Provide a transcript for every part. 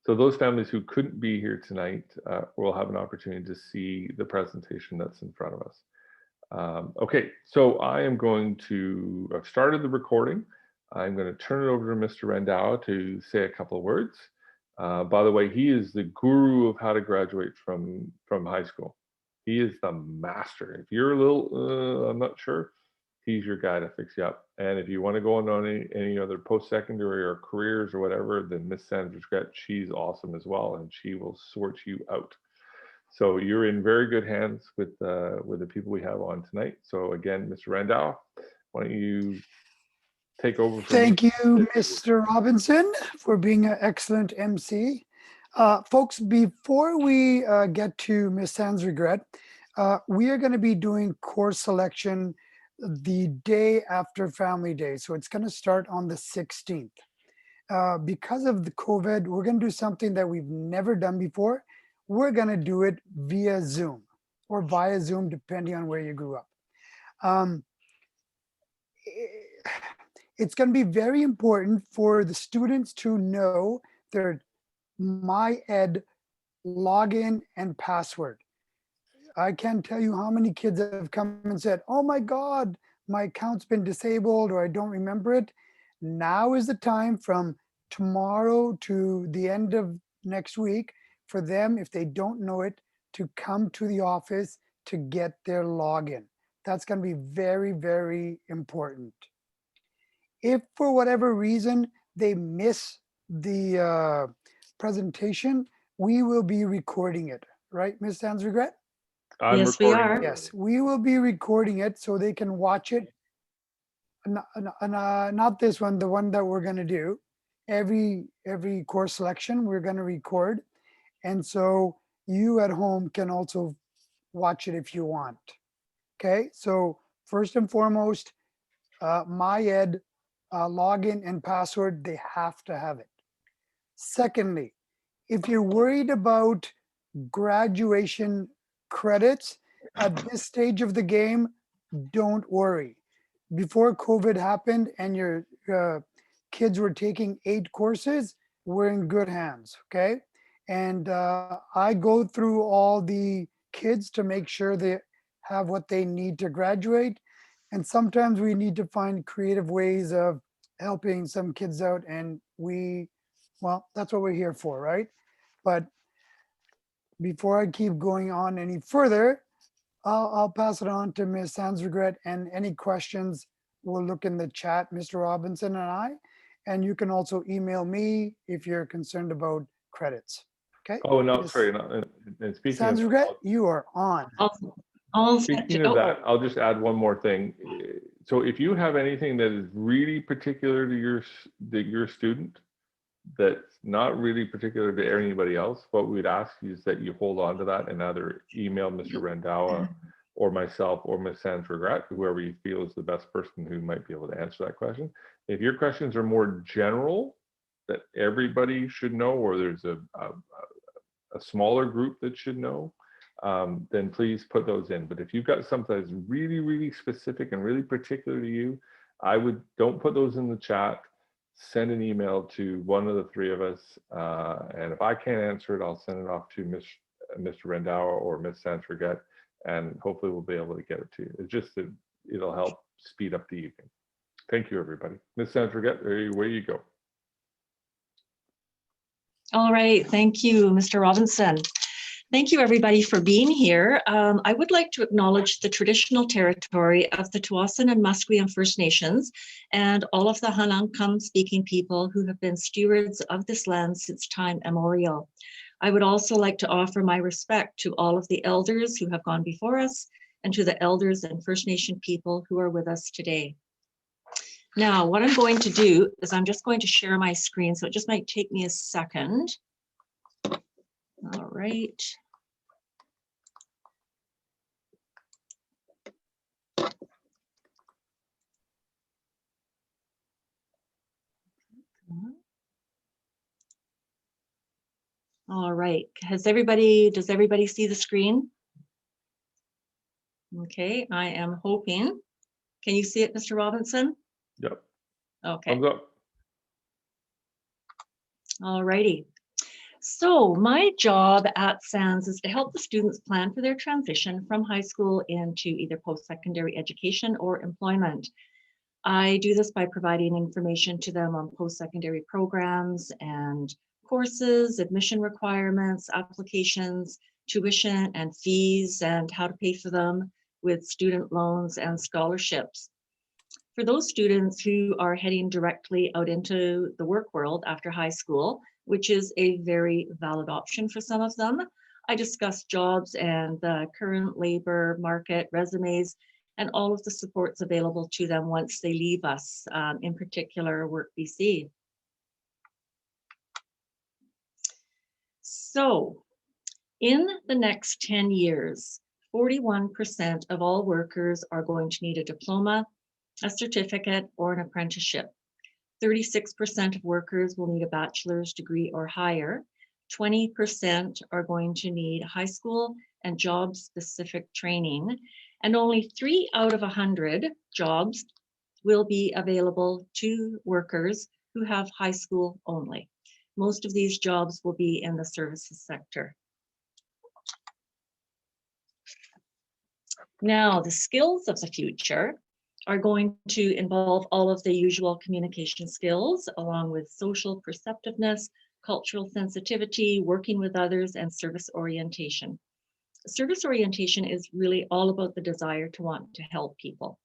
So those families who couldn't be here tonight will have an opportunity to see the presentation that's in front of us. Okay, so I am going to, I've started the recording. I'm going to turn it over to Mr. Randhawa to say a couple of words. By the way, he is the guru of how to graduate from high school. He is the master. If you're a little, I'm not sure, he's your guy to fix you up. And if you want to go on any other post-secondary or careers or whatever, then Miss Sandra Grett, she's awesome as well, and she will sort you out. So you're in very good hands with the people we have on tonight. So again, Mr. Randhawa, why don't you take over? Thank you, Mr. Robinson, for being an excellent MC. Folks, before we get to Miss Sans Regret, we are going to be doing course selection the day after Family Day. So it's going to start on the 16th. Because of the COVID, we're going to do something that we've never done before. We're going to do it via Zoom or via Zoom, depending on where you grew up. It's going to be very important for the students to know their MyEd login and password. I can't tell you how many kids have come and said, oh my God, my account's been disabled or I don't remember it. Now is the time from tomorrow to the end of next week for them, if they don't know it, to come to the office to get their login. That's going to be very, very important. If for whatever reason they miss the presentation, we will be recording it, right, Ms. Sans Regret? Yes, we are. Yes, we will be recording it so they can watch it. Not this one, the one that we're going to do. Every course selection we're going to record. And so you at home can also watch it if you want. Okay, so first and foremost, MyEd login and password, they have to have it. Secondly, if you're worried about graduation credits at this stage of the game, don't worry. Before COVID happened and your kids were taking 8 courses, we're in good hands, okay? And I go through all the kids to make sure they have what they need to graduate. And sometimes we need to find creative ways of helping some kids out, and well, that's what we're here for, right? But before I keep going on any further, I'll pass it on to Ms. Sans Regret, and any questions we'll look in the chat, Mr. Robinson and I, and you can also email me if you're concerned about credits. Okay. Oh no, sorry. And speaking Sans of Regret, you are on. Speaking of that, I'll just add one more thing. So if you have anything that is really particular to your student, that's not really particular to anybody else, what we'd ask is that you hold on to that and either email Mr. Randhawa or myself or Ms. Sans Regret, whoever you feel is the best person who might be able to answer that question. If your questions are more general that everybody should know, or there's a smaller group that should know, then please put those in. But if you've got something that's really, really specific and really particular to you, don't put those in the chat. Send an email to one of the 3 of us. And if I can't answer it, I'll send it off to Mr. Randhawa or Ms. Sans Regret, and hopefully we'll be able to get it to you. It's just that it'll help speed up the evening. Thank you, everybody. Ms. Sans Regret, where you go. All right, thank you, Mr. Robinson. Thank you, everybody, for being here. I would like to acknowledge the traditional territory of the Tsawwassen and Musqueam First Nations and all of the Hununkum speaking people who have been stewards of this land since time immemorial. I would also like to offer my respect to all of the elders who have gone before us and to the elders and First Nation people who are with us today. Now, what I'm going to do is I'm just going to share my screen, so it just might take me a second. All right. All right. Does everybody see the screen? Okay, I am hoping. Can you see it, Mr. Robinson? Yep. Okay. Thumbs up. All righty. So my job at SANS is to help the students plan for their transition from high school into either post-secondary education or employment. I do this by providing information to them on post-secondary programs and courses, admission requirements, applications, tuition and fees, and how to pay for them with student loans and scholarships. For those students who are heading directly out into the work world after high school, which is a very valid option for some of them, I discuss jobs and the current labor market, resumes, and all of the supports available to them once they leave us, in particular Work BC. So in the next 10 years, 41% of all workers are going to need a diploma, a certificate, or an apprenticeship. 36% of workers will need a bachelor's degree or higher. 20% are going to need high school and job-specific training. And only 3 out of 100 jobs will be available to workers who have high school only. Most of these jobs will be in the services sector. Now, the skills of the future are going to involve all of the usual communication skills, along with social perceptiveness, cultural sensitivity, working with others, and service orientation. Service orientation is really all about the desire to want to help people.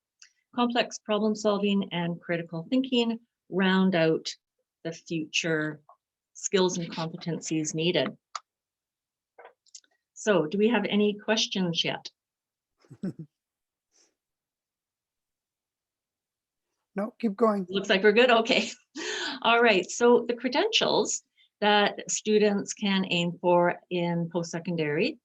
Complex problem solving and critical thinking round out the future skills and competencies needed. So, do we have any questions yet? No, keep going. Looks like we're good. Okay. All right. So the credentials that students can aim for in post-secondary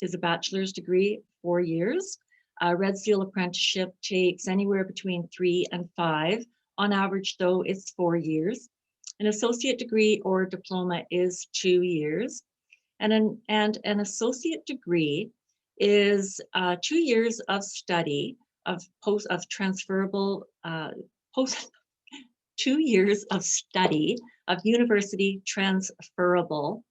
is a bachelor's degree, 4 years. A Red Seal apprenticeship takes anywhere between 3 and 5. On average, though, it's 4 years. An associate degree or diploma is 2 years. And an associate degree is 2 years of study of transferable 2 years of study of university transferable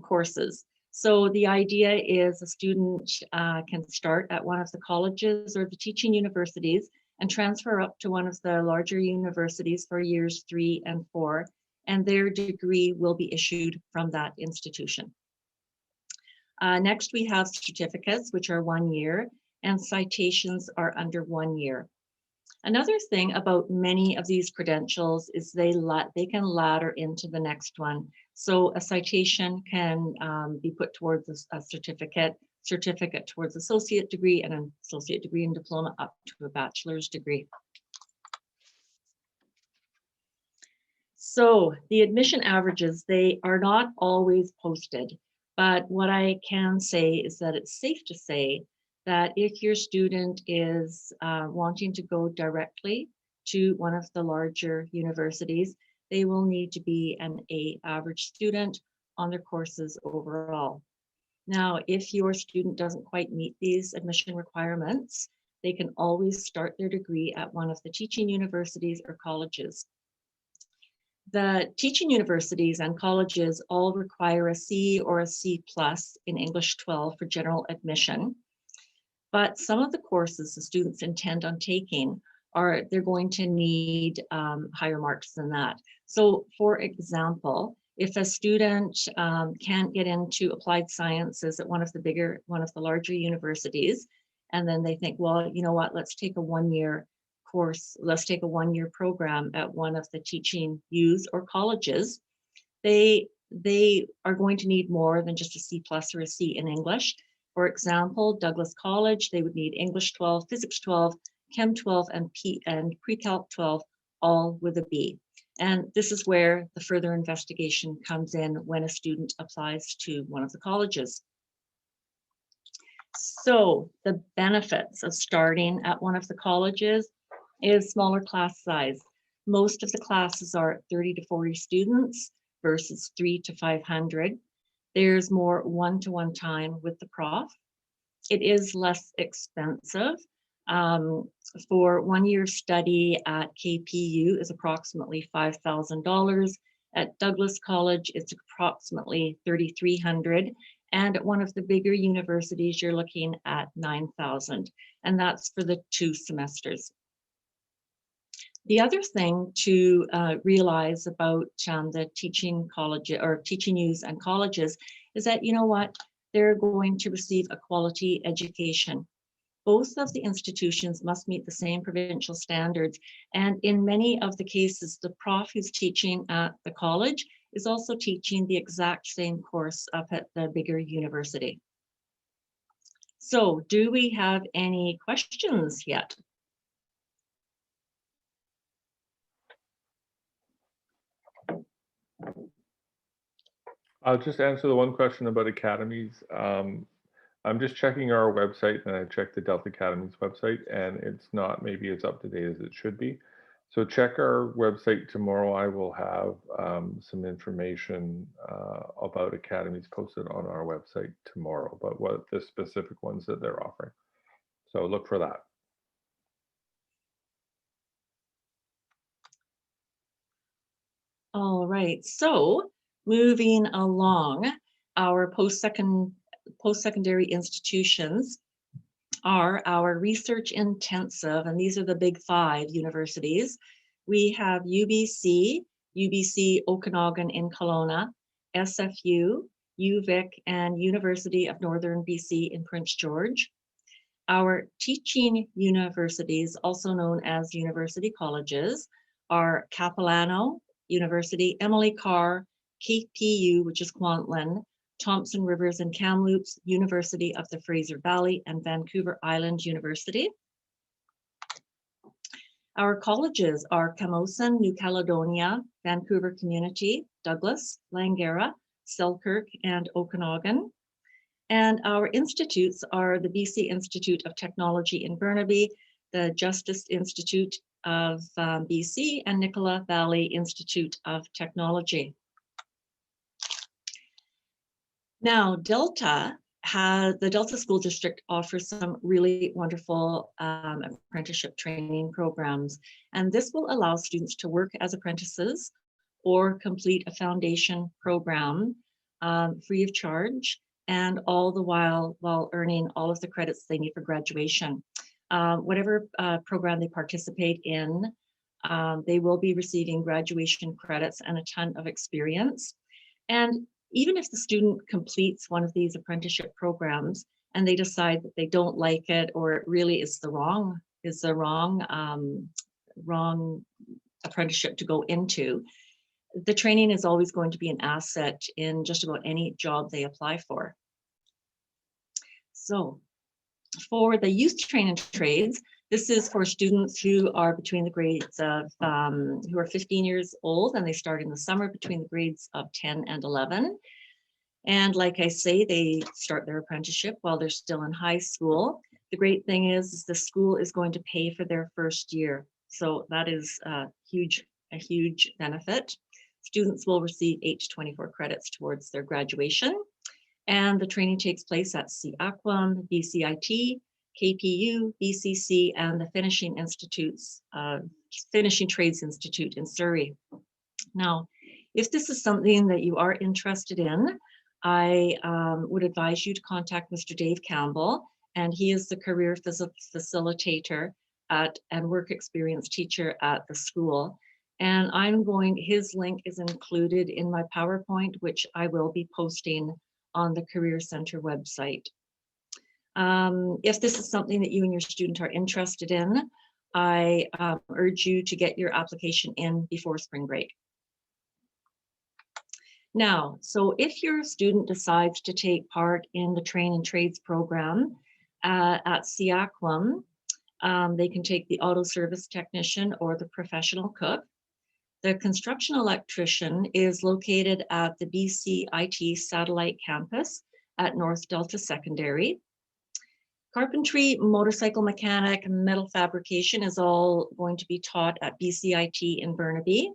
courses. So the idea is a student can start at one of the colleges or the teaching universities and transfer up to one of the larger universities for years 3 and 4, and their degree will be issued from that institution. Next, we have certificates, which are 1 year, and citations are under 1 year. Another thing about many of these credentials is they can ladder into the next one. So a citation can be put towards a certificate towards associate degree, and an associate degree and diploma up to a bachelor's degree. So the admission averages, they are not always posted, but what I can say is that it's safe to say that if your student is wanting to go directly to one of the larger universities, they will need to be an A average student on their courses overall. Now, if your student doesn't quite meet these admission requirements, they can always start their degree at one of the teaching universities or colleges. The teaching universities and colleges all require a C or a C+ in English 12 for general admission. But some of the courses the students intend on taking they're going to need higher marks than that. So for example, if a student can't get into applied sciences at one of the larger universities, and then they think, well, you know what, let's take a 1-year course, let's take a 1-year program at one of the teaching U's or colleges, they are going to need more than just a C+ or a C in English. For example, Douglas College, they would need English 12, Physics 12, Chem 12, and Pre-Calc 12, all with a B. And this is where the further investigation comes in when a student applies to one of the colleges. So the benefits of starting at one of the colleges is smaller class size. Most of the classes are 30 to 40 students versus 300 to 500. There's more one-to-one time with the prof. It is less expensive. For 1 year study at KPU is approximately $5,000, At Douglas College, it's approximately 3,300. And at one of the bigger universities, you're looking at 9,000. And that's for the 2 semesters. The other thing to realize about the teaching college or teaching youth and colleges is that, you know what, they're going to receive a quality education. Both of the institutions must meet the same provincial standards. And in many of the cases, the prof who's teaching at the college is also teaching the exact same course up at the bigger university. So do we have any questions yet? I'll just answer the one question about academies. I'm just checking our website, and I checked the Delta Academy's website, and it's not maybe as up to date as it should be. So check our website tomorrow. I will have some information about academies posted on our website tomorrow, but what the specific ones that they're offering. So look for that. All right, so moving along, our post-secondary institutions are our research intensive, and these are the big 5 universities. We have UBC, UBC Okanagan in Kelowna, SFU, UVic, and University of Northern BC in Prince George. Our teaching universities, also known as university colleges, are Capilano University, Emily Carr, KPU, which is Kwantlen, Thompson Rivers and Kamloops, University of the Fraser Valley, and Vancouver Island University. Our colleges are Camosun, New Caledonia, Vancouver Community, Douglas, Langara, Selkirk, and Okanagan. And our institutes are the BC Institute of Technology in Burnaby, the Justice Institute of BC, and Nicola Valley Institute of Technology. Now, the Delta School District offers some really wonderful apprenticeship training programs, and this will allow students to work as apprentices or complete a foundation program free of charge, and all the while earning all of the credits they need for graduation. Whatever program they participate in, they will be receiving graduation credits and a ton of experience. And even if the student completes one of these apprenticeship programs and they decide that they don't like it, or it really is the wrong apprenticeship to go into, the training is always going to be an asset in just about any job they apply for. So for the youth training trades, this is for students who are between the grades of, who are 15 years old, and they start in the summer between the grades of 10 and 11. And like I say, they start their apprenticeship while they're still in high school. The great thing is the school is going to pay for their first year. So that is a huge benefit. Students will receive 8 to 24 credits towards their graduation. And the training takes place at CAQUM, BCIT, KPU, BCC, and the Finishing Trades Institute in Surrey. Now, if this is something that you are interested in, I would advise you to contact Mr. Dave Campbell, and he is the career facilitator and work experience teacher at the school. And his link is included in my PowerPoint, which I will be posting on the Career Center website. If this is something that you and your student are interested in, I urge you to get your application in before spring break. Now, so if your student decides to take part in the Train and Trades program at CAQUM, they can take the auto service technician or the professional cook. The construction electrician is located at the BCIT satellite campus at North Delta Secondary. Carpentry, motorcycle mechanic, metal fabrication is all going to be taught at BCIT in Burnaby.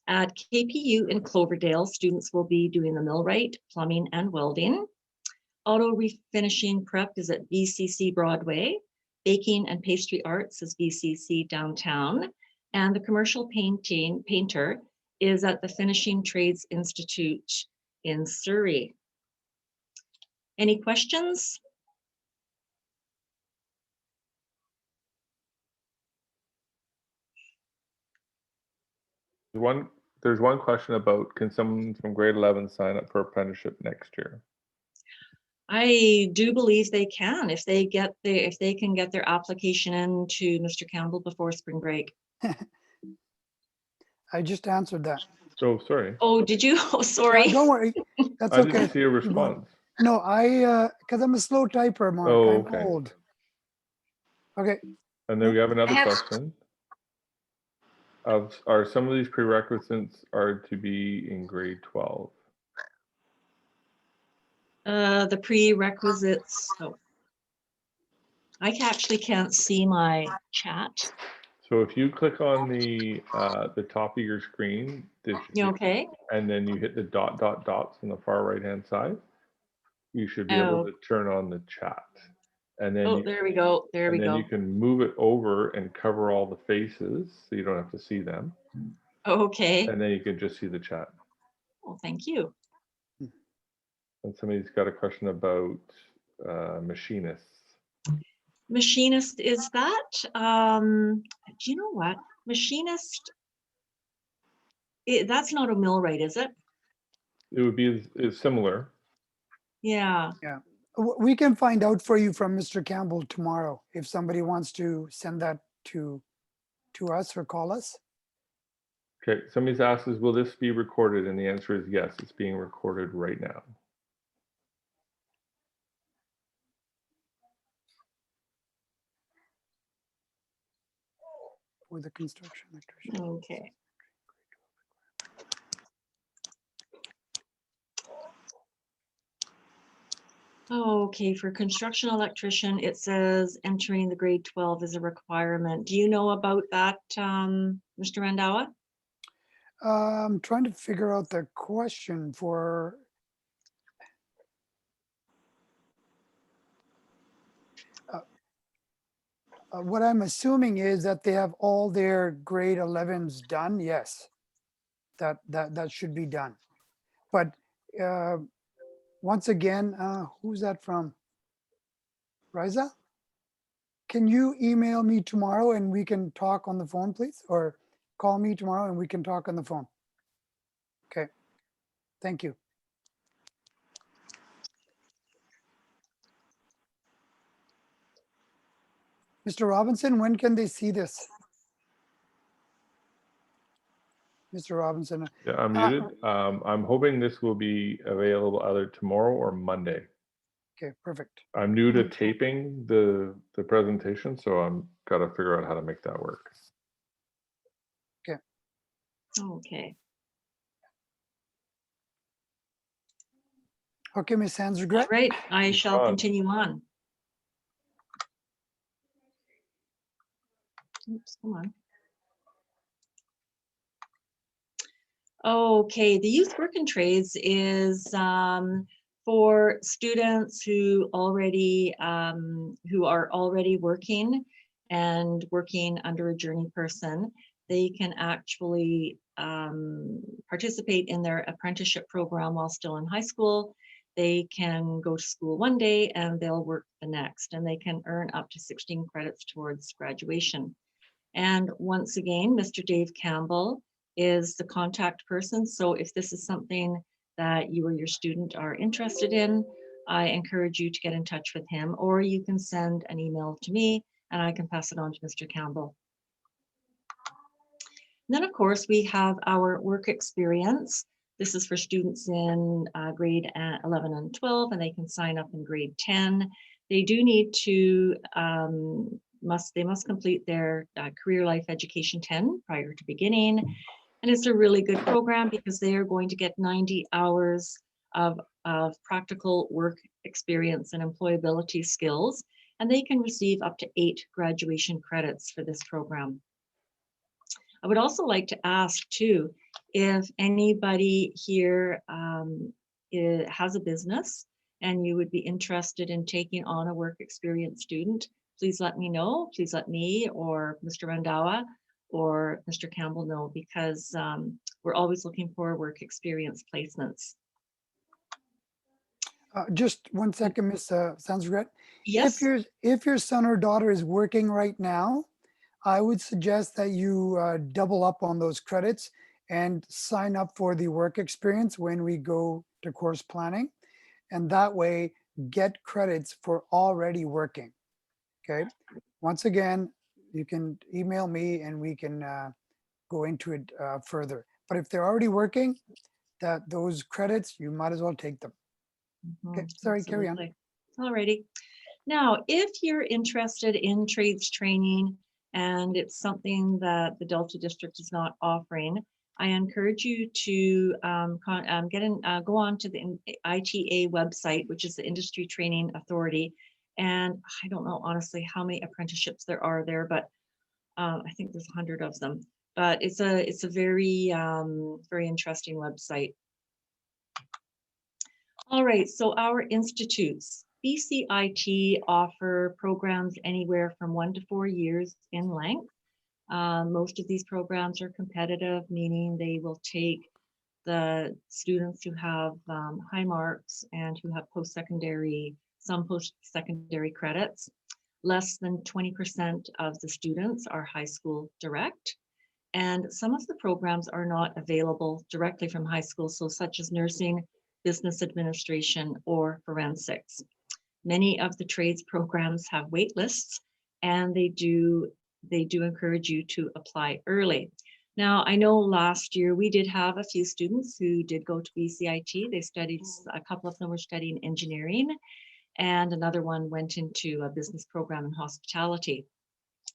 At KPU in Cloverdale, students will be doing the millwright, plumbing, and welding. Auto refinishing prep is at BCC Broadway. Baking and pastry arts is BCC downtown. And the commercial painter is at the Finishing Trades Institute in Surrey. Any questions? There's one question about, can someone from grade 11 sign up for apprenticeship next year? I do believe they can if they can get their application in to Mr. Campbell before spring break. I just answered that. Oh, sorry. Oh, did you? Oh, sorry. Don't worry. That's I okay. didn't see a Keep going. response. No, because I'm a slow typer, Mark. Oh, I'm okay. old. Okay. And then we have another I have- question. Are some of these prerequisites are to be in grade 12? The prerequisites. Oh, I actually can't see my chat. So if you click on the top of your screen, You okay? and then you hit the dots on the far right hand side, you should be able Oh. to turn on the chat. And then Oh, there we go. There we go. you can move it over and cover all the faces so you don't have to see them. Okay. And then you can just see the chat. Well, thank you. And somebody's got a question about machinists. Machinist, is that, do you know what? Machinist, that's not a millwright, is it? It would be is similar. Yeah. We can find out for you from Mr. Campbell tomorrow if somebody wants to send that to us or call us. Okay, somebody's asked us, will this be recorded? And the answer is yes, it's being recorded right now. For the construction electrician. Okay. Okay, for construction electrician, it says entering the grade 12 is a requirement. Do you know about that, Mr. Randawa? I'm trying to figure out the question for. What I'm assuming is that they have all their grade 11s done. Yes, that should be done. But once again, who's that from? Riza? Can you email me tomorrow and we can talk on the phone, please? Or call me tomorrow and we can talk on the phone. Okay, thank you. Mr. Robinson, when can they see this? Mr. Robinson. Yeah, I'm muted. I'm hoping this will be available either tomorrow or Monday. Okay, perfect. I'm new to taping the presentation, so I'm got to figure out how to make that work. Okay. Okay. Okay, Ms. Hansregret. Right, I It's shall on. continue on. Oops, come on. Okay, the Youth Work in Trades is for students who are already working and working under a journey person. They can actually participate in their apprenticeship program while still in high school. They can go to school one day and they'll work the next, and they can earn up to 16 credits towards graduation. And once again, Mr. Dave Campbell is the contact person. So if this is something that you or your student are interested in, I encourage you to get in touch with him, or you can send an email to me and I can pass it on to Mr. Campbell. And then of course we have our work experience. This is for students in grade 11 and 12, and they can sign up in grade 10. They do need to they must complete their career life education 10 prior to beginning. And it's a really good program because they are going to get 90 hours of practical work experience and employability skills, and they can receive up to 8 graduation credits for this program. I would also like to ask too, if anybody here has a business and you would be interested in taking on a work experience student, please let me know. Please let me or Mr. Randawa or Mr. Campbell know, because we're always looking for work experience placements. Just 1 second, Miss Sanskrit. Yes. If your son or daughter is working right now, I would suggest that you double up on those credits and sign up for the work experience when we go to course planning. And that way get credits for already working. Okay. Once again, you can email me and we can go into it further. But if they're already working, those credits, you might as well take them. Okay, sorry, carry on. Alrighty. Now, if you're interested in trades training and it's something that the Delta District is not offering, I encourage you to go on to the ITA website, which is the Industry Training Authority. And I don't know, honestly, how many apprenticeships there are there, but I think there's 100 of them. But it's a very, very interesting website. All right, so our institutes. BCIT offer programs anywhere from 1 to 4 years in length. Most of these programs are competitive, meaning they will take the students who have high marks and who have some post-secondary credits. Less than 20% of the students are high school direct. And some of the programs are not available directly from high school, so such as nursing, business administration, or forensics. Many of the trades programs have wait lists, and they do encourage you to apply early. Now, I know last year we did have a few students who did go to BCIT. They studied, a couple of them were studying engineering, and another one went into a business program in hospitality.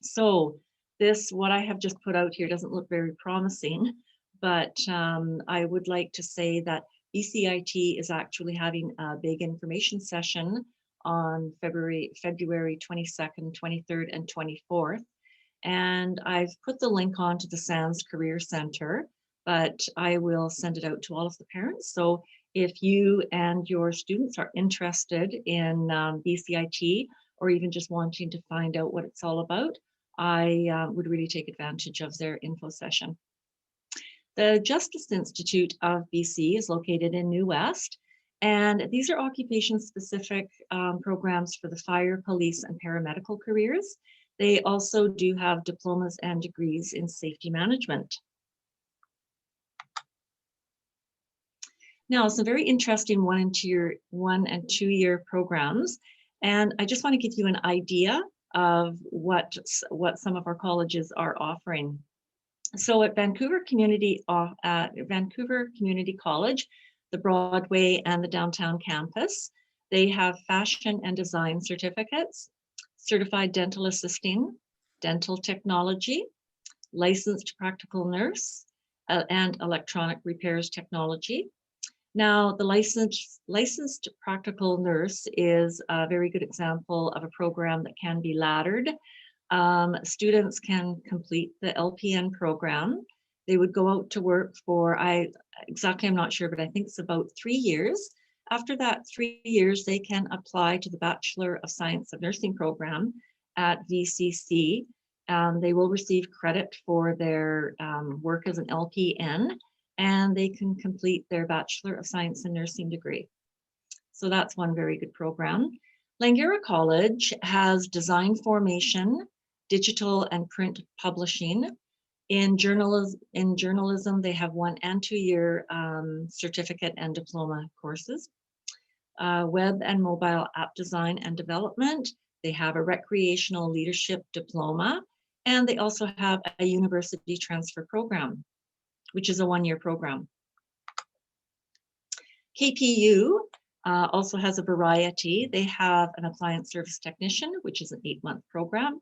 So what I have just put out here doesn't look very promising, but I would like to say that BCIT is actually having a big information session on February 22nd, 23rd, and 24th. And I've put the link on to the SANS Career Center, but I will send it out to all of the parents. So if you and your students are interested in BCIT, or even just wanting to find out what it's all about, I would really take advantage of their info session. The Justice Institute of BC is located in New West, and these are occupation-specific programs for the fire, police, and paramedical careers. They also do have diplomas and degrees in safety management. Now, some very interesting 1 and 2 year programs, and I just want to give you an idea of what some of our colleges are offering. So at Vancouver Community College, the Broadway and the downtown campus, they have fashion and design certificates, certified dental assisting, dental technology, licensed practical nurse, and electronic repairs technology. Now, the licensed practical nurse is a very good example of a program that can be laddered. Students can complete the LPN program. They would go out to work for, I'm not sure, but I think it's about 3 years. After that 3 years, they can apply to the Bachelor of Science of Nursing program at VCC. They will receive credit for their work as an LPN, and they can complete their Bachelor of Science in Nursing degree. So that's one very good program. Langara College has design formation, digital and print publishing. In journalism, they have 1 and 2 year certificate and diploma courses. Web and mobile app design and development. They have a recreational leadership diploma, and they also have a university transfer program, which is a 1 year program. KPU also has a variety. They have an appliance service technician, which is an 8-month program.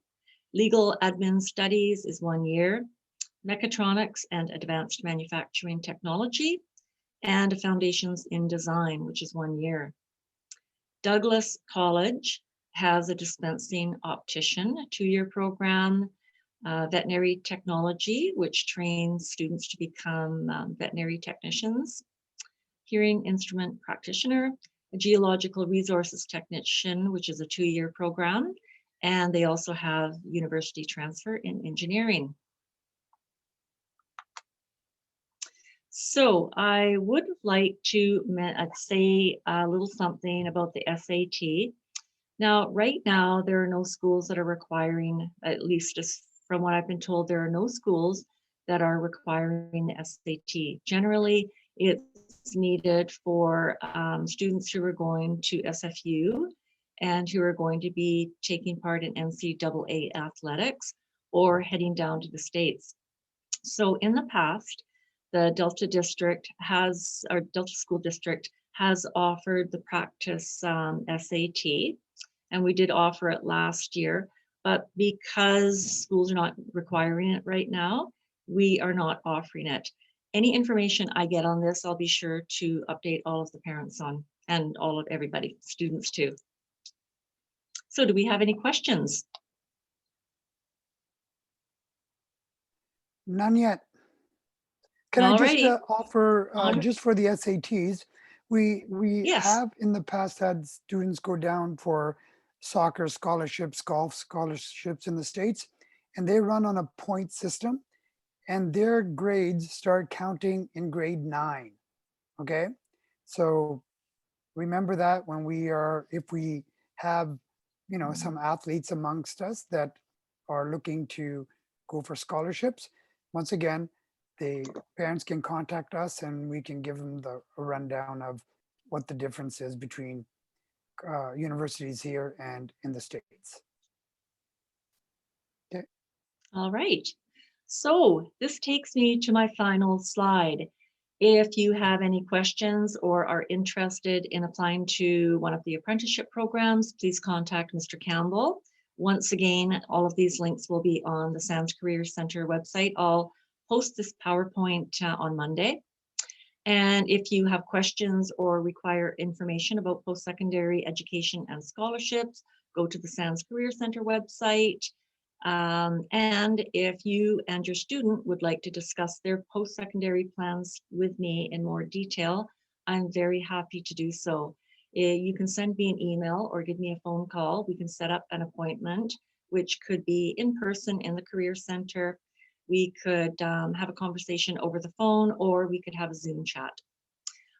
Legal admin studies is 1 year. Mechatronics and advanced manufacturing technology, and a foundations in design, which is 1 year. Douglas College has a dispensing optician, a 2 year program. Veterinary technology, which trains students to become veterinary technicians. Hearing instrument practitioner, a geological resources technician, which is a 2 year program. And they also have university transfer in engineering. So I would like to say a little something about the SAT. Now, right now, there are no schools that are requiring, at least as from what I've been told, there are no schools that are requiring the SAT. Generally, it's needed for students who are going to SFU and who are going to be taking part in NCAA athletics or heading down to the States. So in the past, the Delta District has, or Delta School District has offered the practice SAT, and we did offer it last year, but because schools are not requiring it right now, we are not offering it. Any information I get on this, I'll be sure to update all of the parents on, and all of everybody, students too. So do we have any questions? None yet. Can I just Alrighty. offer, On- just for the SATs, we Yes. have in the past had students go down for soccer scholarships, golf scholarships in the States, and they run on a point system, and their grades start counting in grade 9. Okay, so remember that when if we have, some athletes amongst us that are looking to go for scholarships, once again, the parents can contact us and we can give them a rundown of what the difference is between universities here and in the States. Okay. All right. So this takes me to my final slide. If you have any questions or are interested in applying to one of the apprenticeship programs, please contact Mr. Campbell. Once again, all of these links will be on the SANS Career Center website. I'll post this PowerPoint on Monday. And if you have questions or require information about post-secondary education and scholarships, go to the SANS Career Center website. And if you and your student would like to discuss their post-secondary plans with me in more detail, I'm very happy to do so. You can send me an email or give me a phone call. We can set up an appointment, which could be in person in the Career Center. We could have a conversation over the phone, or we could have a Zoom chat.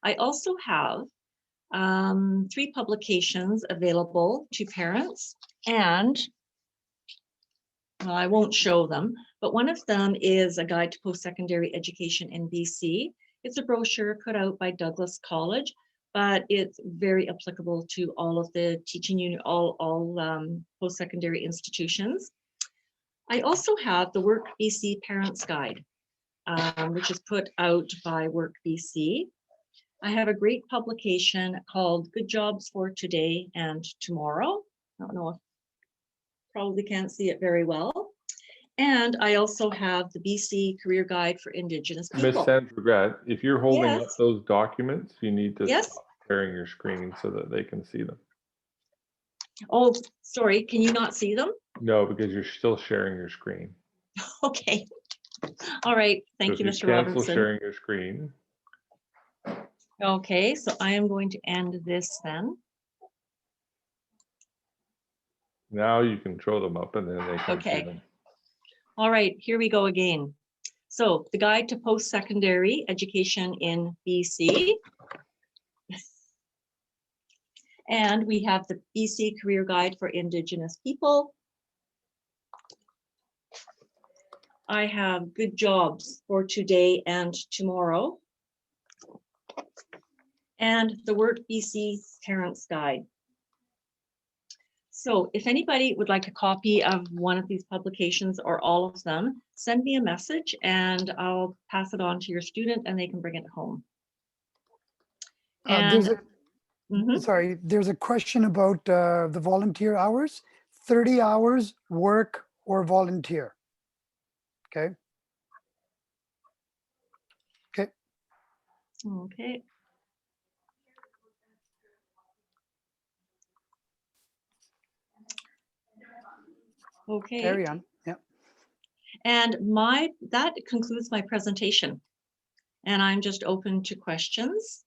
I also have 3 publications available to parents, and well, I won't show them, but one of them is a guide to post-secondary education in BC. It's a brochure put out by Douglas College, but it's very applicable to all of the teaching unit, all post-secondary institutions. I also have the Work BC Parents Guide, which is put out by Work BC. I have a great publication called Good Jobs for Today and Tomorrow. I don't know if probably can't see it very well. And I also have the BC Career Guide for Indigenous Miss People. Sandra, if you're holding up Yes. those documents, you need to Yes. stop sharing your screen so that they can see them. Oh, sorry, can you not see them? No, because you're still sharing your screen. Okay. All right, thank So you, if Mr. cancel Robinson. sharing your screen. Okay, so I am going to end this then. Now you can throw them up and then they can see Okay. them. All right, here we go again. So the Guide to Post-Secondary Education in BC. And we have the BC Career Guide for Indigenous People. I have Good Jobs for Today and Tomorrow. And the Work BC Parents Guide. So if anybody would like a copy of one of these publications or all of them, send me a message and I'll pass it on to your student and they can bring it home. There's a question about the volunteer hours, 30 hours work or volunteer. Okay. Okay. Okay. Okay. Carry on. Yeah. And that concludes my presentation. And I'm just open to questions.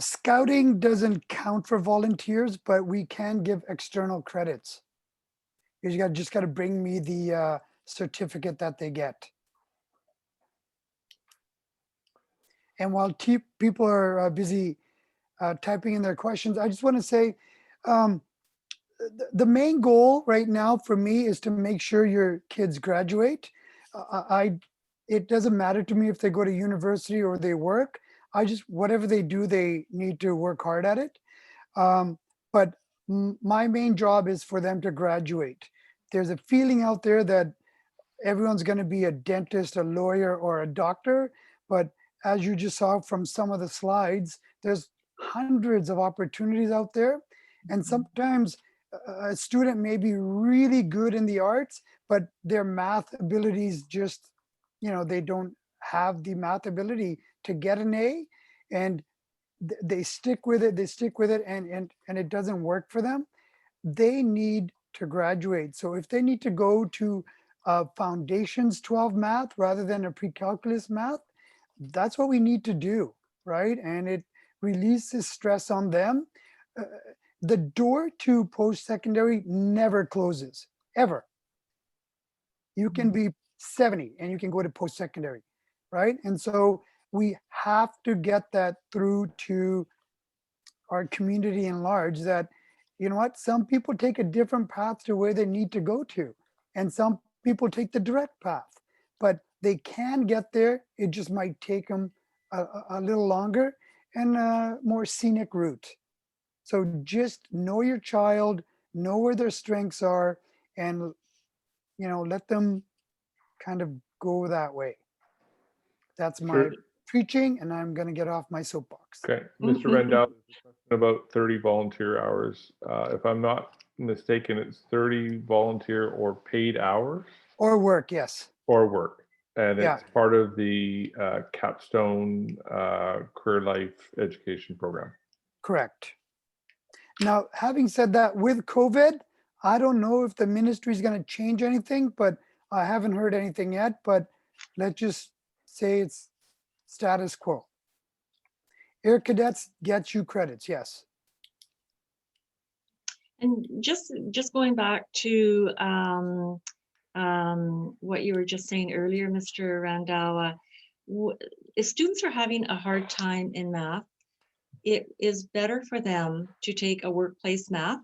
Scouting doesn't count for volunteers, but we can give external credits. You just got to bring me the certificate that they get. And while people are busy typing in their questions, I just want to say the main goal right now for me is to make sure your kids graduate. It doesn't matter to me if they go to university or they work. Whatever they do, they need to work hard at it. But my main job is for them to graduate. There's a feeling out there that everyone's going to be a dentist, a lawyer, or a doctor. But as you just saw from some of the slides, there's hundreds of opportunities out there. And sometimes a student may be really good in the arts, but their math abilities just, they don't have the math ability to get an A. And they stick with it, and it doesn't work for them. They need to graduate. So if they need to go to foundations 12 math rather than a pre-calculus math, that's what we need to do, right? And it releases stress on them. The door to post-secondary never closes, ever. You can be 70 and you can go to post-secondary, right? And so we have to get that through to our community in large, that, you know what, some people take a different path to where they need to go to, and some people take the direct path, but they can get there. It just might take them a little longer and a more scenic route. So just know your child, know where their strengths are, and let them kind of go that way. That's my Sure. preaching, and I'm going to get off my soapbox. Okay, Mr. Randall, there's a question about 30 volunteer hours. If I'm not mistaken, it's 30 volunteer or paid hours? Or work, yes. Or work. And Yeah. it's part of the Capstone Career Life Education Program. Correct. Now, having said that, with COVID, I don't know if the ministry is going to change anything, but I haven't heard anything yet. But let's just say it's status quo. Air cadets get you credits, yes. And just going back to what you were just saying earlier, Mr. Randhawa, if students are having a hard time in math, it is better for them to take a workplace math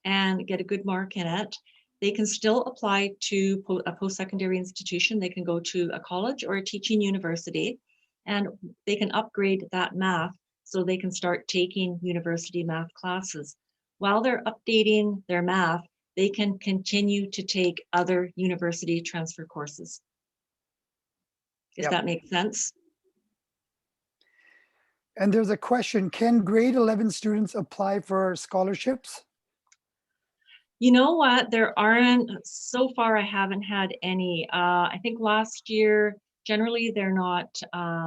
and get a good mark in it. They can still apply to a post-secondary institution. They can go to a college or a teaching university, and they can upgrade that math so they can start taking university math classes. While they're updating their math, they can continue to take other university transfer courses. Does that make sense? And there's a question, can grade 11 students apply for scholarships? You know what, there aren't, so far I haven't had any. I think last year, generally they're not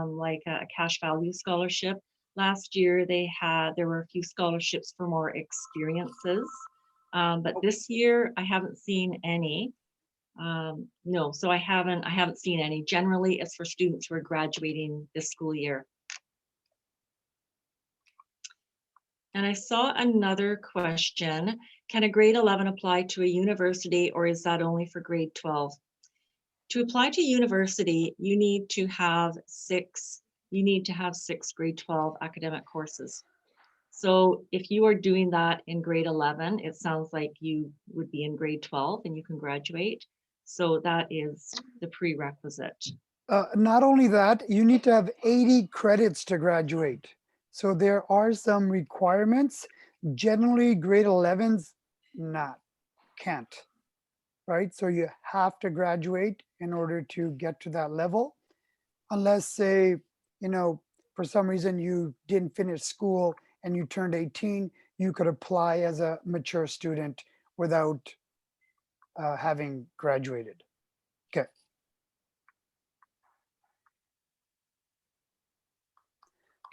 like a cash value scholarship. Last year there were a few scholarships for more experiences. But this year I haven't seen any. No, so I haven't seen any. Generally it's for students who are graduating this school year. And I saw another question. Can a grade 11 apply to a university, or is that only for grade 12? To apply to university, you need to have six grade 12 academic courses. So if you are doing that in grade 11, it sounds like you would be in grade 12 and you can graduate. So that is the prerequisite. Not only that, you need to have 80 credits to graduate. So there are some requirements. Generally, grade 11s can't, right? So you have to graduate in order to get to that level. Unless, say, for some reason you didn't finish school and you turned 18, you could apply as a mature student without having graduated. Okay.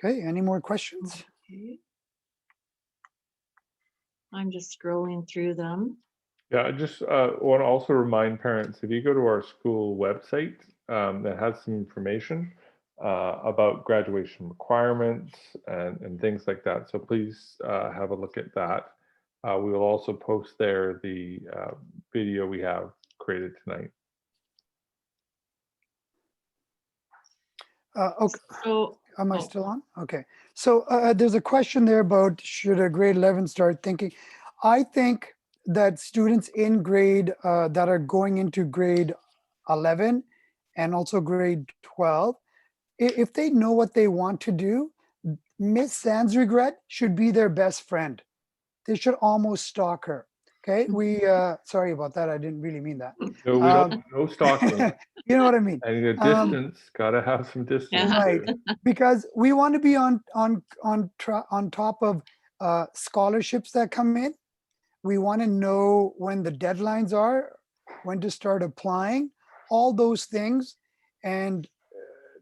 Okay, any more questions? Okay. I'm just scrolling through them. Yeah, I just want to also remind parents, if you go to our school website that has some information about graduation requirements and things like that. So please have a look at that. We will also post there the video we have created tonight. Okay, So, am I oh. still on? Okay. So there's a question there about should a grade 11 start thinking? I think that students in grade that are going into grade 11 and also grade 12, if they know what they want to do, Miss Sans regret should be their best friend. They should almost stalk her. Okay, sorry about that. I didn't really mean that. No, we don't, no stalking. You know what I mean? And the distance, gotta have some distance. Yeah. Right, because we want to be on top of scholarships that come in. We want to know when the deadlines are, when to start applying, all those things. And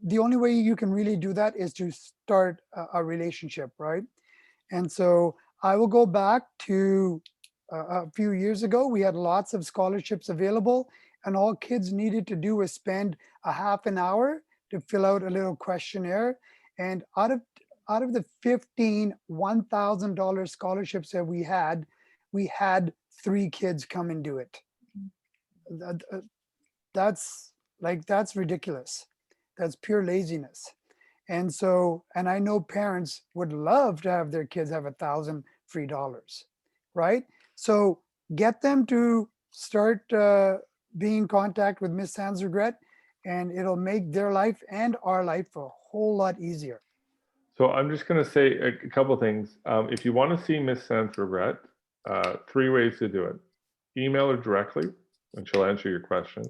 the only way you can really do that is to start a relationship, right? And so I will go back to a few years ago. We had lots of scholarships available, and all kids needed to do was spend a half an hour to fill out a little questionnaire. And out of the 15 $1,000 scholarships that we had 3 kids come and do it. That's ridiculous. That's pure laziness. And so, and I know parents would love to have their kids have $1,000 free dollars, right? So get them to start being in contact with Miss Sans Regret, and it'll make their life and our life a whole lot easier. So I'm just going to say a couple of things. If you want to see Miss Sans Regret, 3 ways to do it. Email her directly, and she'll answer your questions.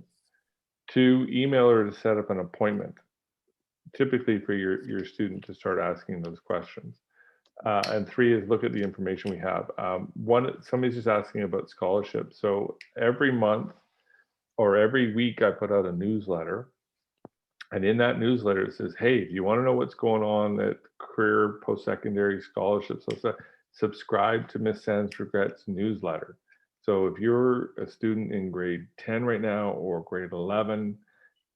2, email her to set up an appointment, typically for your student to start asking those questions. And 3 is look at the information we have. Somebody's just asking about scholarships. So every month or every week, I put out a newsletter. And in that newsletter, it says, hey, if you want to know what's going on at career post-secondary scholarships, subscribe to Miss Sans Regret's newsletter. So if you're a student in grade 10 right now or grade 11,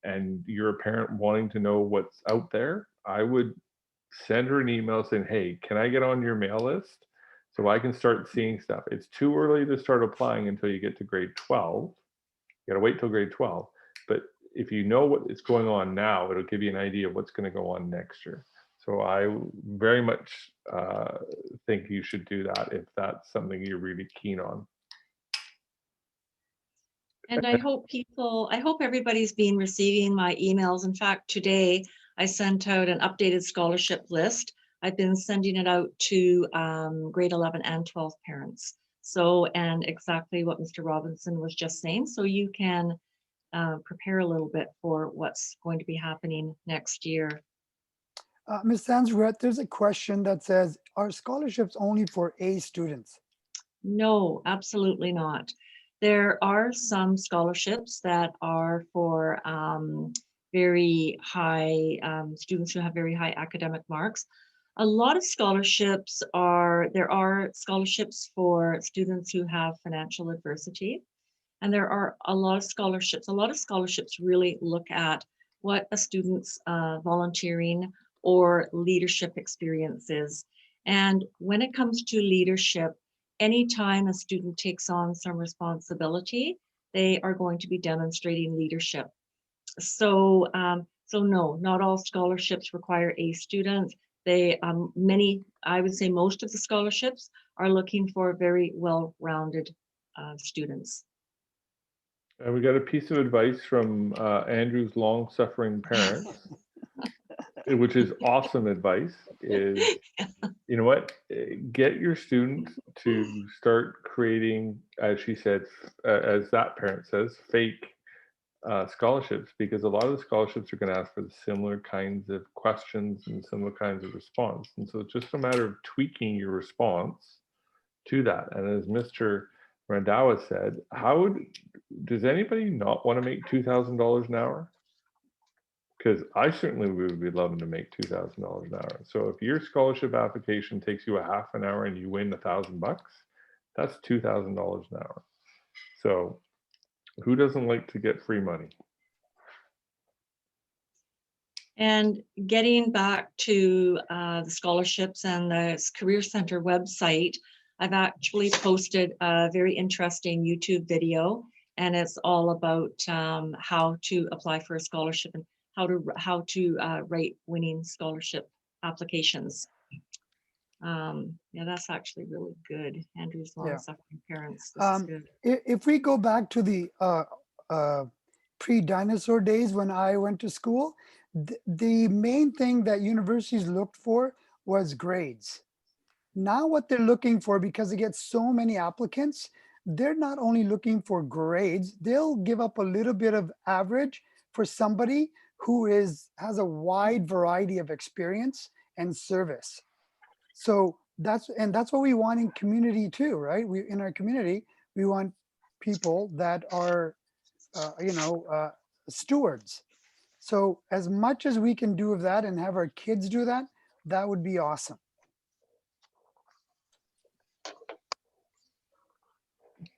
and you're a parent wanting to know what's out there, I would send her an email saying, hey, can I get on your mail list so I can start seeing stuff? It's too early to start applying until you get to grade 12. You got to wait till grade 12. But if you know what is going on now, it'll give you an idea of what's going to go on next year. So I very much think you should do that if that's something you're really keen on. And I hope everybody's been receiving my emails. In fact, today I sent out an updated scholarship list. I've been sending it out to grade 11 and 12 parents. So, and exactly what Mr. Robinson was just saying. So you can prepare a little bit for what's going to be happening next year. Ms. Sans Regret, there's a question that says, are scholarships only for A students? No, absolutely not. There are some scholarships that are for very high students who have very high academic marks. A lot of scholarships there are scholarships for students who have financial adversity. And there are a lot of scholarships. A lot of scholarships really look at what a student's volunteering or leadership experience is. And when it comes to leadership, anytime a student takes on some responsibility, they are going to be demonstrating leadership. So, no, not all scholarships require A students. They, I would say most of the scholarships are looking for very well-rounded students. And we got a piece of advice from Andrew's long-suffering parents, which is awesome advice, is, you know what, get your student to start creating, as she said, as that parent says, fake scholarships, because a lot of the scholarships are going to ask for the similar kinds of questions and similar kinds of response. And so it's just a matter of tweaking your response to that. And as Mr. Randhawa said, does anybody not want to make $2,000 an hour? Because I certainly would be loving to make $2,000 an hour. So if your scholarship application takes you a half an hour and you win $1,000, that's $2,000 an hour. So who doesn't like to get free money? And getting back to the scholarships and the Career Center website, I've actually posted a very interesting YouTube video, and it's all about how to apply for a scholarship and how to write winning scholarship applications. Yeah, that's actually really good. Andrew's long suffering parents. This is good. If we go back to the pre-dinosaur days when I went to school, the main thing that universities looked for was grades. Now what they're looking for, because they get so many applicants, they're not only looking for grades, they'll give up a little bit of average for somebody who has a wide variety of experience and service. So that's what we want in community too, right? In our community, we want people that are, stewards. So as much as we can do of that and have our kids do that, that would be awesome.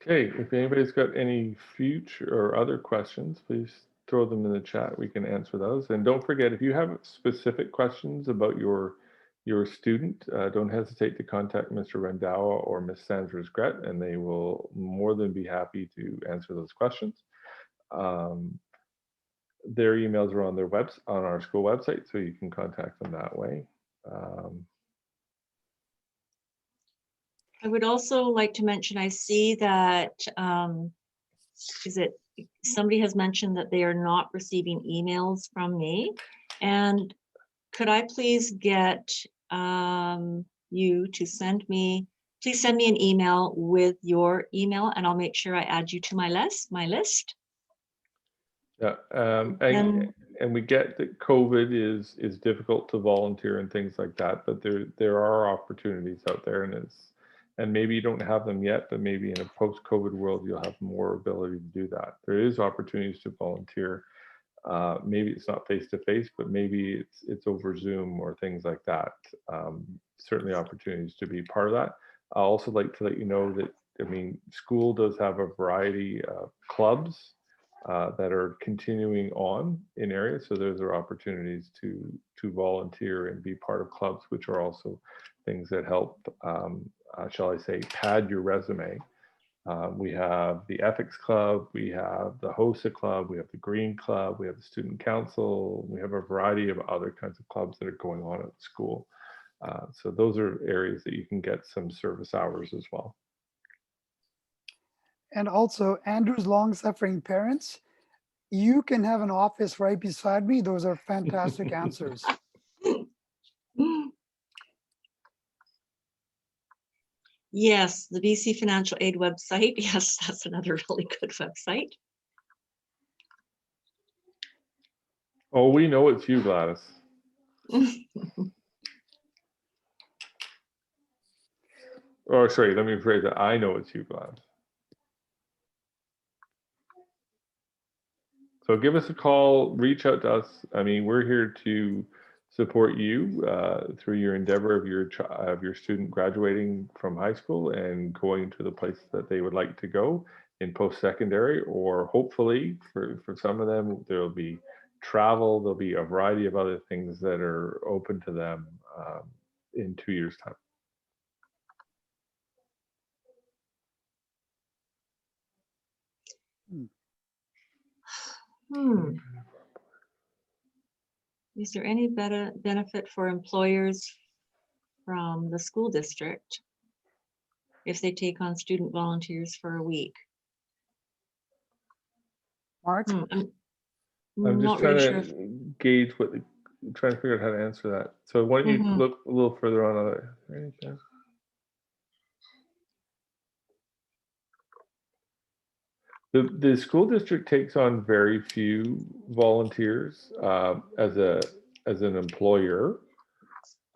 Okay, if anybody's got any future or other questions, please throw them in the chat. We can answer those. And don't forget, if you have specific questions about your student, don't hesitate to contact Mr. Rendawa or Ms. Sanders Gret, and they will more than be happy to answer those questions. Their emails are on their on our school website, so you can contact them that way. I would also like to mention, I see that, somebody has mentioned that they are not receiving emails from me. And could I please get you to please send me an email with your email, and I'll make sure I add you to my list. Yeah, and we get that COVID is difficult to volunteer and things like that, but there are opportunities out there, and maybe you don't have them yet, but maybe in a post-COVID world you'll have more ability to do that. There is opportunities to volunteer. Maybe it's not face to face, but maybe it's over Zoom or things like that. Certainly opportunities to be part of that. I also like to let you know that, I mean, school does have a variety of clubs that are continuing on in areas. So those are opportunities to volunteer and be part of clubs, which are also things that help, shall I say, pad your resume. We have the Ethics Club, we have the HOSA Club, we have the Green Club, we have the Student Council, we have a variety of other kinds of clubs that are going on at the school. So those are areas that you can get some service hours as well. And also, Andrew's long-suffering parents, you can have an office right beside me. Those are fantastic answers. Yes, the BC Financial Aid website. Yes, that's another really good website. Oh, we know it's you, Gladys. Or sorry, let me rephrase that. I know it's you, Gladys. So give us a call, reach out to us. I mean, we're here to support you through your endeavor of your student graduating from high school and going to the place that they would like to go in post-secondary, or hopefully for some of them, there'll be travel, there'll be a variety of other things that are open to them in 2 years' time. Is there any benefit for employers from the school district if they take on student volunteers for a week? Mark? I'm just trying to gauge trying to figure out how to answer that. So why don't you look a little further on anything? The school district takes on very few volunteers as an employer.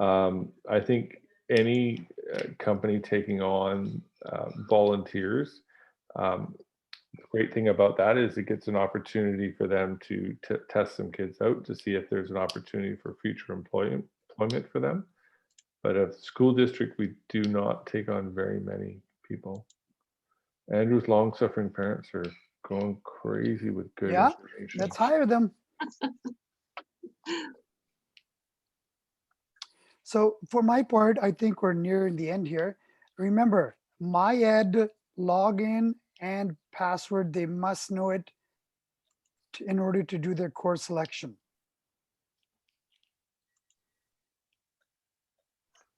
I think any company taking on volunteers, the great thing about that is it gets an opportunity for them to test some kids out to see if there's an opportunity for future employment for them. But at the school district, we do not take on very many people. Andrew's long-suffering parents are going crazy with good information. Let's hire them. So for my part, I think we're nearing the end here. remember, MyEd login and password, they must know it in order to do their course selection.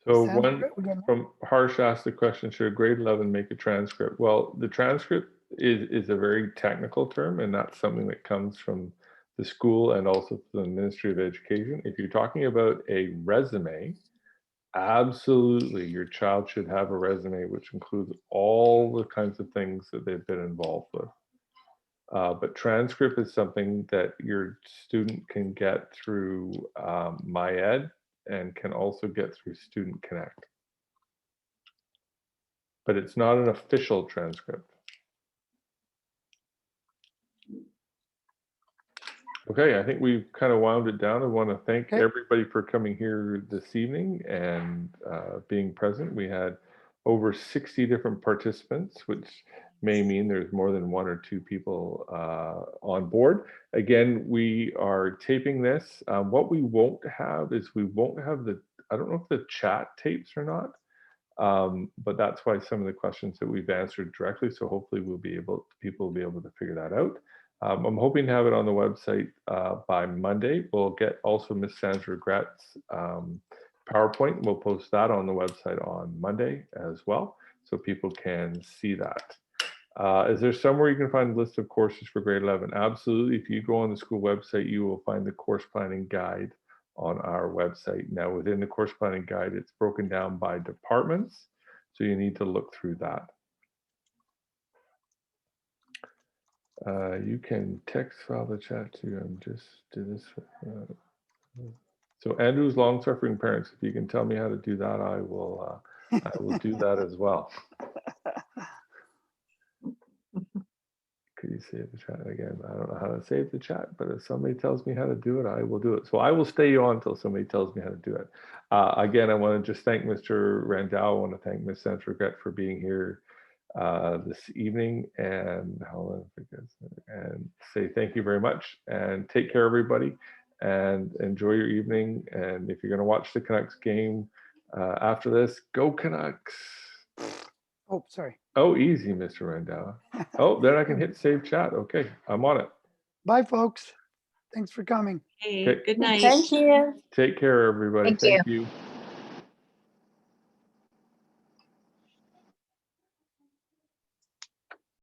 So Sandra, one we got more? from Harsh asked the question, should grade 11 make a transcript? Well, the transcript is a very technical term, and that's something that comes from the school and also the Ministry of Education. If you're talking about a resume, absolutely, your child should have a resume which includes all the kinds of things that they've been involved with. But transcript is something that your student can get through MyEd and can also get through Student Connect. But it's not an official transcript. Okay, I think we've kind of wound it down. I want to thank everybody for coming here this evening and being present. We had over 60 different participants, which may mean there's more than 1 or 2 people on board. Again, we are taping this. What we won't have is we won't have the, I don't know if the chat tapes or not, but that's why some of the questions that we've answered directly. So hopefully people will be able to figure that out. I'm hoping to have it on the website by Monday. We'll get also Miss Sandra Gret's PowerPoint. We'll post that on the website on Monday as well, so people can see that. Is there somewhere you can find a list of courses for grade 11? Absolutely. If you go on the school website, you will find the course planning guide on our website. Now, within the course planning guide, it's broken down by departments, so you need to look through that. You can text file the chat too. I'm just do this. So Andrew's long-suffering parents, if you can tell me how to do that, I will do that as well. Could you save the chat again? I don't know how to save the chat, but if somebody tells me how to do it, I will do it. So I will stay on until somebody tells me how to do it. Again, I want to just thank Mr. Randall. I want to thank Ms. Sandra Gret for being here this evening, and say thank you very much, and take care, everybody, and enjoy your evening. And if you're going to watch the Canucks game after this, go Canucks. Oh, sorry. Oh, easy, Mr. Randall. Oh, then I can hit save chat. Okay, I'm on it. Bye, folks. Thanks for coming. Hey, Okay. good night. Thank you. Take care, everybody. Thank you. Thank you.